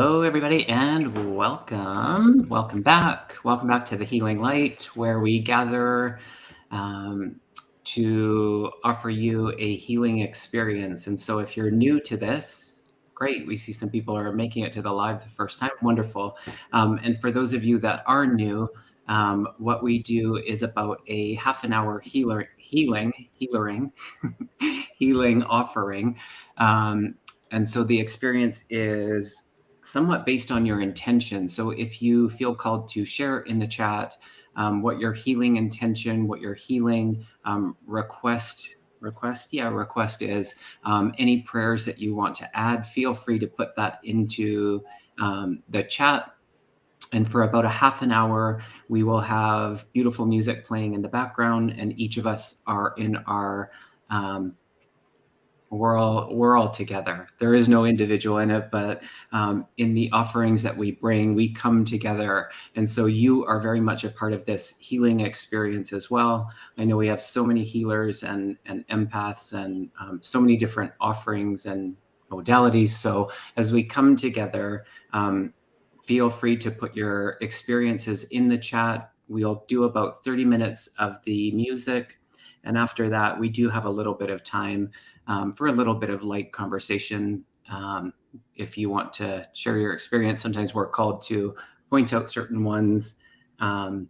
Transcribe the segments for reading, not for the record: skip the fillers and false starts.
Hello, everybody, and welcome. Welcome back. Welcome back to the Healing Light, where we gather um, to offer you a healing experience. And so, if you're new to this, great. We see some people are making it to the live the first time. Wonderful. And for those of you that are new, what we do is about a half an hour healing offering. And so the experience is somewhat based on your intention. So if you feel called to share in the chat what your healing intention, what your healing request is, any prayers that you want to add, feel free to put that into the chat. And for about a half an hour, we will have beautiful music playing in the background, and each of us are in our we're all together. There is no individual in it, but in the offerings that we bring, we come together. And so you are very much a part of this healing experience as well. I know we have so many healers and empaths and so many different offerings and modalities. So as we come together, feel free to put your experiences in the chat. We'll do about 30 minutes of the music. And after that, we do have a little bit of time for a little bit of light conversation. If you want to share your experience, sometimes we're called to point out certain ones. And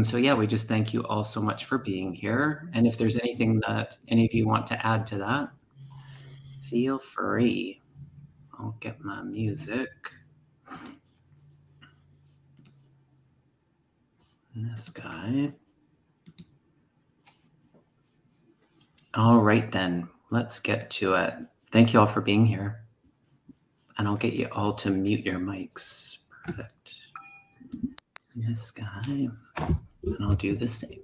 so, yeah, we just thank you all so much for being here. And if there's anything that any of you want to add to that, feel free. I'll get my music. And this guy. All right, then, let's get to it. Thank you all for being here. And I'll get you all to mute your mics. Perfect. This guy. And I'll do the same.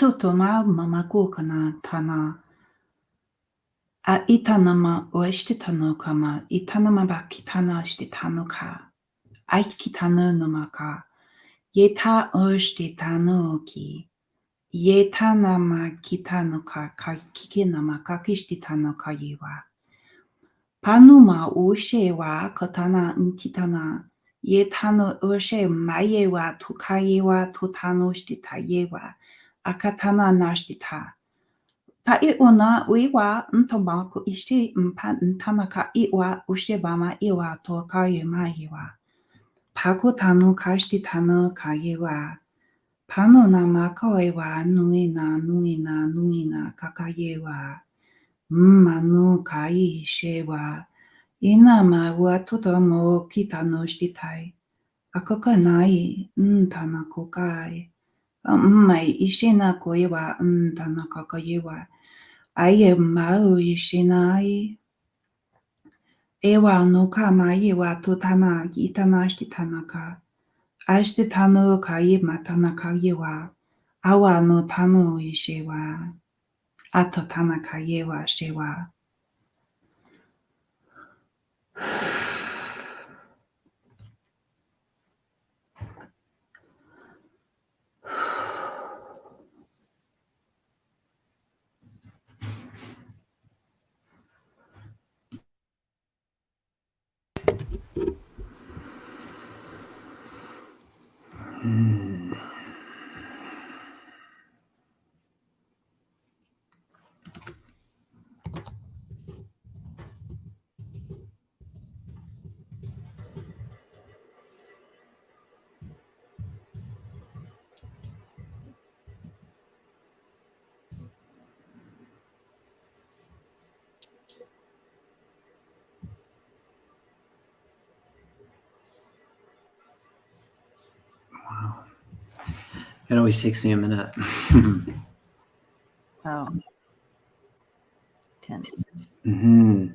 Atutoma mamakukana tana. A itanama oeshtitano itanama bakitana shtitanuka. Aikitanu namaka. Yeta oeshtitanoki. Yetanama kitanuka kikinama kakishtitanoka yiwa. Panuma ushewa katana ntitana. Yetano ushe mayewa tukayewa tutano shtitayewa. Akatana nashtita. Pa iuna wiwa ntobaku ishi mpa ntanaka iwa ushebama iwa tokaye mayewa. Paku tanu kashti tanu kayewa. Panu nama koewa nuina kakayewa. Manu kai shewa. Inama wa tutomo kitano shtitai. Akokanai ntana kokai. Mai ishina koewa ntana kakayewa. Aye mau ishinai. Ewa no kama yewa tutana itana shtitanaka. Ashtitano kai matanaka yewa. Awa no tano ishewa. Atatana kayewa shewa. Wow. It always takes me a minute. Wow. Tense. Mm-hmm.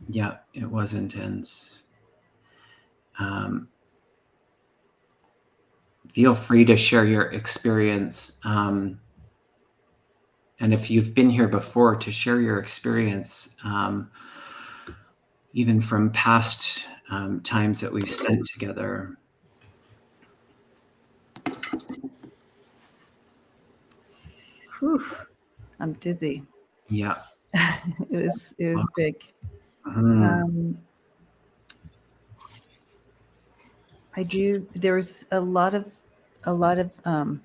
Yeah, it was intense. Feel free to share your experience. And if you've been here before, to share your experience, even from past times that we've spent together. Whew. I'm dizzy. Yeah. It was big. Mm-hmm. There was a lot of I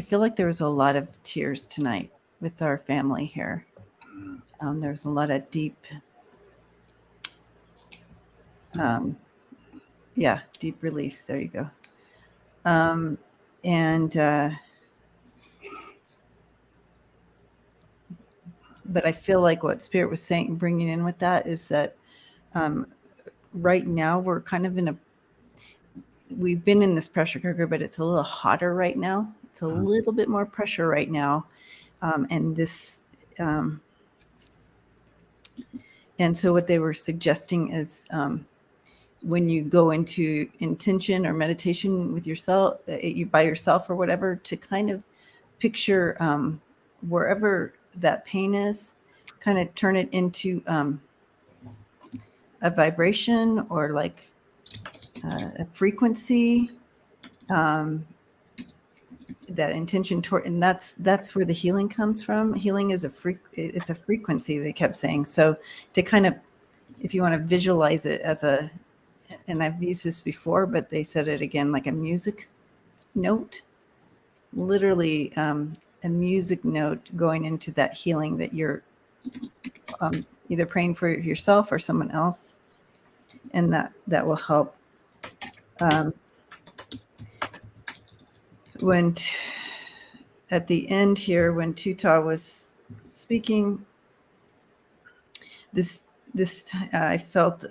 feel like there was a lot of tears tonight with our family here. There's a lot of deep deep release. There you go. But I feel like what Spirit was saying, bringing in with that, is that right now we're kind of we've been in this pressure cooker, but it's a little hotter right now. It's a little bit more pressure right now. And so what they were suggesting is when you go into intention or meditation with yourself, you by yourself or whatever, to kind of picture wherever that pain is, kind of turn it into a vibration or like a frequency, that intention toward, and that's where the healing comes from. Healing is it's a frequency, they kept saying. So to kind of, if you want to visualize it as and I've used this before, but they said it again, like a music note, literally a music note going into that healing that you're either praying for yourself or someone else, and that will help. When at the end here, when Tuta was speaking, I felt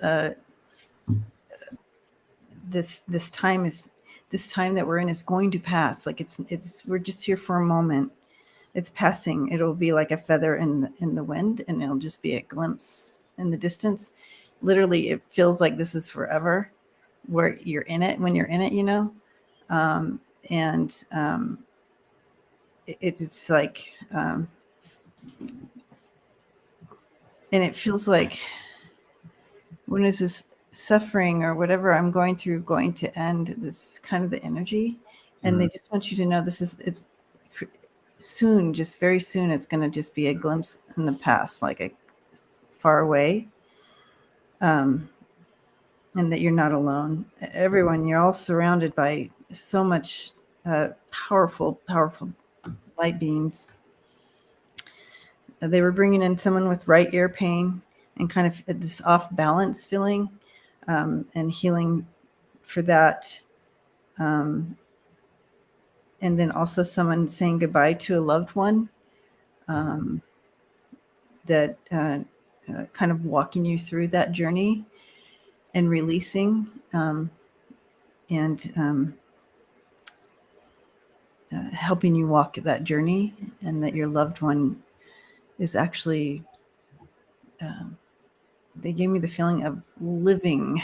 this time that we're in is going to pass. Like we're just here for a moment. It's passing. It'll be like a feather in the wind, and it'll just be a glimpse in the distance. Literally, it feels like this is forever, where you're in it when you're in it, you know. it's like, and it feels like, when is this suffering or whatever I'm going through going to end? This kind of the energy, and they just want you to know it's soon, just very soon, it's going to just be a glimpse in the past, like a far away, and that you're not alone. Everyone, you're all surrounded by so much powerful light beings. They were bringing in someone with right ear pain and kind of this off balance feeling, and healing for that. And then also someone saying goodbye to a loved one, that kind of walking you through that journey and releasing, and helping you walk that journey, and that your loved one is actually, they gave me the feeling of living.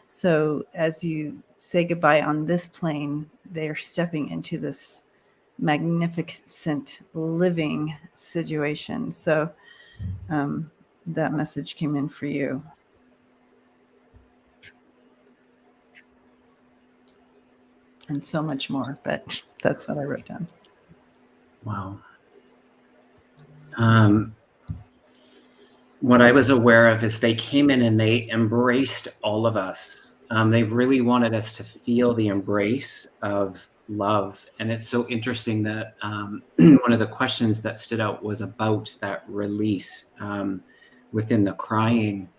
So as you say goodbye on this plane, they are stepping into this magnificent living situation. So that message came in for you. And so much more, but that's what I wrote down. Wow. What I was aware of is they came in and they embraced all of us. They really wanted us to feel the embrace of love. And it's so interesting that one of the questions that stood out was about that release within the crying.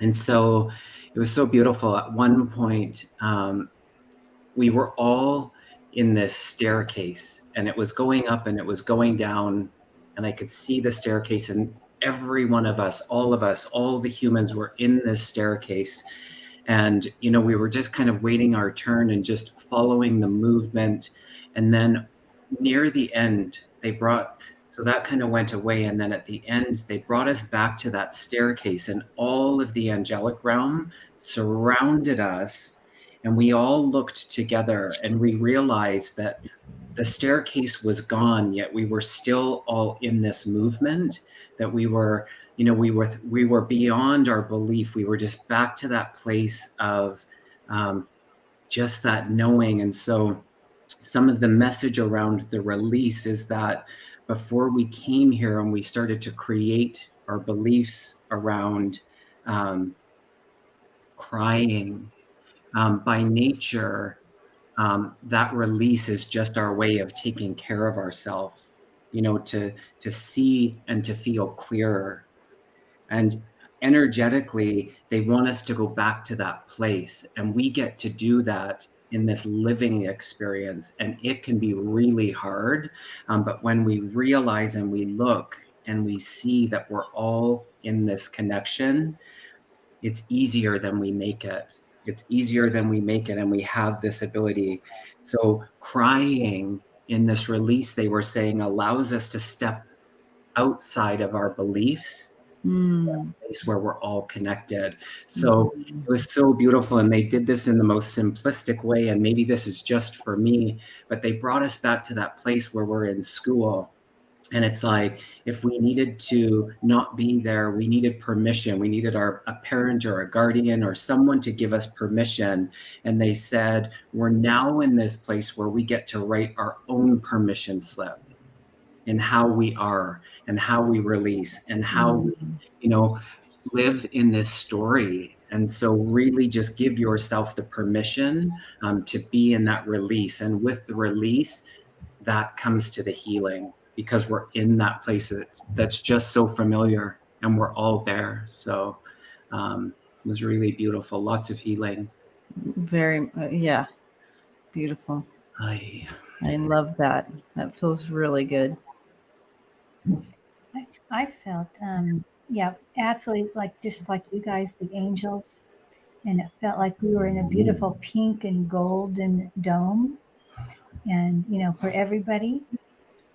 And so it was so beautiful. At one point, we were all in this staircase, and it was going up and it was going down, and I could see the staircase, and every one of us, all the humans were in this staircase. And, we were just kind of waiting our turn and just following the movement. And then near the end, so that kind of went away. And then at the end, they brought us back to that staircase, and all of the angelic realm surrounded us. And we all looked together and we realized that the staircase was gone, yet we were still all in this movement, that we were beyond our belief. We were just back to that place of just that knowing. And so some of the message around the release is that before we came here and we started to create our beliefs around crying, by nature, that release is just our way of taking care of ourselves, to see and to feel clearer. And energetically, they want us to go back to that place, and we get to do that in this living experience. And it can be really hard, but when we realize and we look and we see that we're all in this connection, it's easier than we make it. And we have this ability. So crying in this release, they were saying, allows us to step outside of our beliefs, place where we're all connected. So it was so beautiful. And they did this in the most simplistic way. And maybe this is just for me, but they brought us back to that place where we're in school. And it's like, if we needed to not be there, we needed permission. We needed a parent or a guardian or someone to give us permission. And they said, we're now in this place where we get to write our own permission slip in how we are and how we release and how we, live in this story. And so really just give yourself the permission to be in that release. And with the release, that comes to the healing, because we're in that place that's just so familiar and we're all there. So it was really beautiful. Lots of healing. Very, yeah, beautiful. I love that. That feels really good. I felt, absolutely just like you guys, the angels, and it felt like we were in a beautiful pink and golden dome, and for everybody.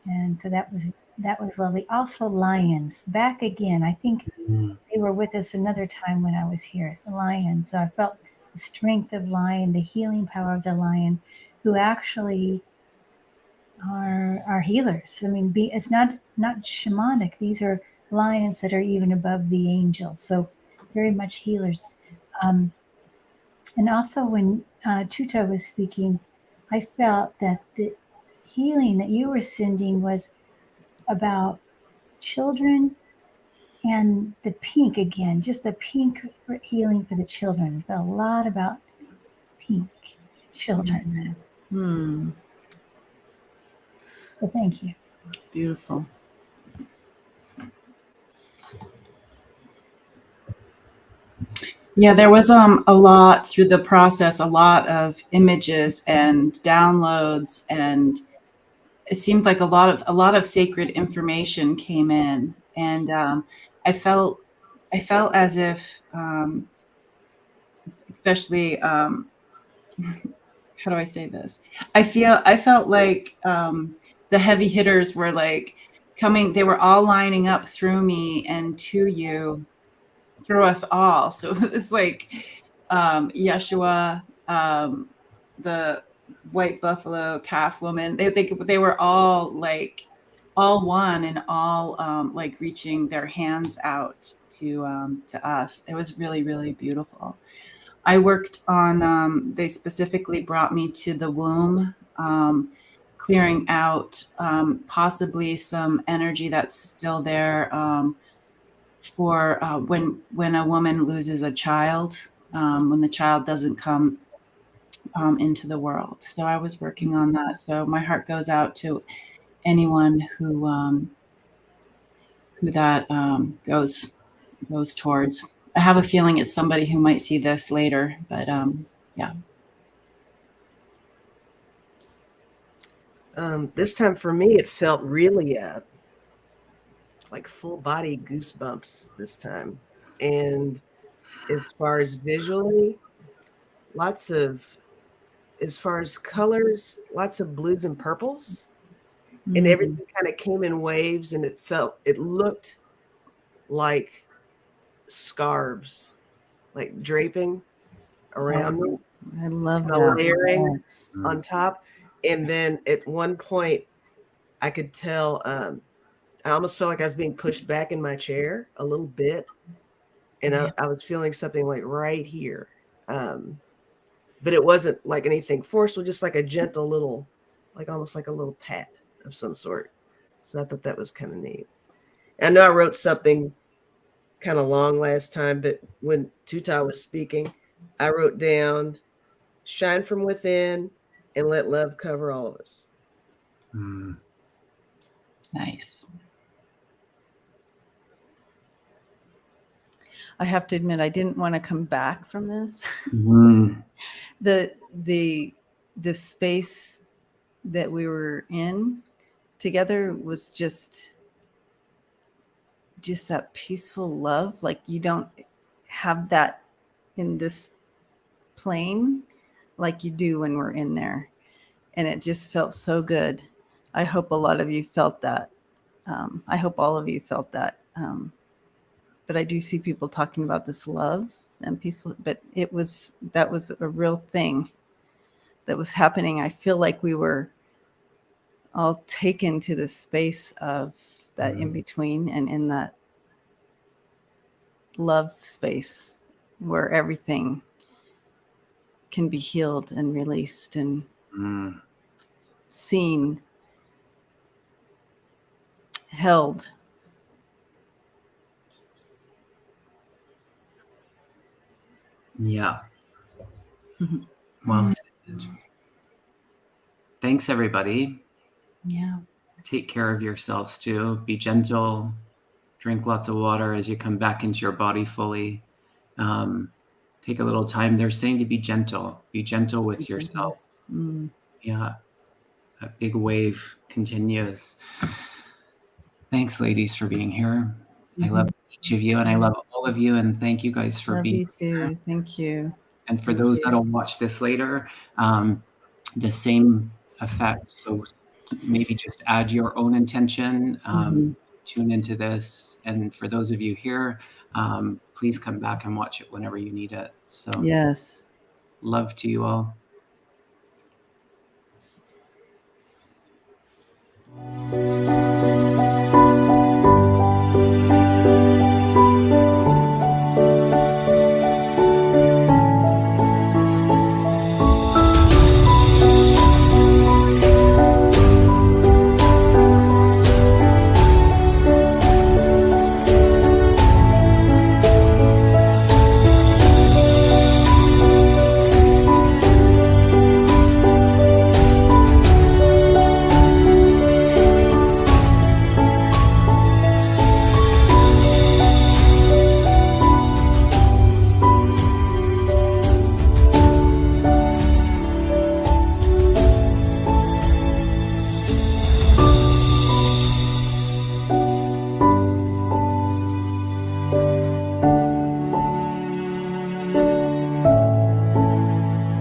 And so that was lovely. Also, lions back again. I think they were with us another time when I was here. The lions. So I felt the strength of lion, the healing power of the lion, who actually are healers. I mean, it's not shamanic. These are lines that are even above the angels. So very much healers. And also when Tuta was speaking, I felt that the healing that you were sending was about children and the pink again, just the pink for healing for the children. I felt a lot about pink children. So thank you. Beautiful. Yeah, there was a lot through the process, a lot of images and downloads, and it seemed like a lot of sacred information came in, and I felt as if, especially, how do I say this? I felt like the heavy hitters were like coming. They were all lining up through me and to you, through us all. So it was like Yeshua, the white buffalo calf woman. They were all like all one and all like reaching their hands out to us. It was really, really beautiful. I worked on. They specifically brought me to the womb. Clearing out possibly some energy that's still there for when a woman loses a child, when the child doesn't come into the world. So I was working on that. So my heart goes out to anyone who that goes towards. I have a feeling it's somebody who might see this later, but yeah. This time for me, it felt really like full body goosebumps this time. And as far as visually, as far as colors, lots of blues and purples. And everything kind of came in waves, and it looked like scarves, like draping around me. I love Kind of that. layering Yes. on top. And then at one point, I could tell, I almost felt like I was being pushed back in my chair a little bit. And I was feeling something like right here. But it wasn't like anything forceful, just like a gentle little, like almost like a little pat of some sort. So I thought that was kind of neat. I know I wrote something kind of long last time, but when Tuta was speaking, I wrote down, shine from within and let love cover all of us. Nice. I have to admit, I didn't want to come back from this. The space that we were in together was just that peaceful love. Like you don't have that in this plane like you do when we're in there. And it just felt so good. I hope a lot of you felt that. I hope all of you felt that. But I do see people talking about this love and peaceful, but that was a real thing that was happening. I feel like we were all taken to the space of that in between and in that love space where everything can be healed and released and seen, held. Yeah. Well said. Thanks, everybody. Yeah. Take care of yourselves too. Be gentle. Drink lots of water as you come back into your body fully. Take a little time. They're saying to be gentle. Be gentle with yourself. Yeah. That big wave continues. Thanks, ladies, for being here. I love each of you, and I love all of you, and thank you guys for Love being you too. here. Thank you. And for Thank those you. that'll watch this later, the same effect. So maybe just add your own intention, tune into this. And for those of you here, please come back and watch it whenever you need it. So Yes. love to you all.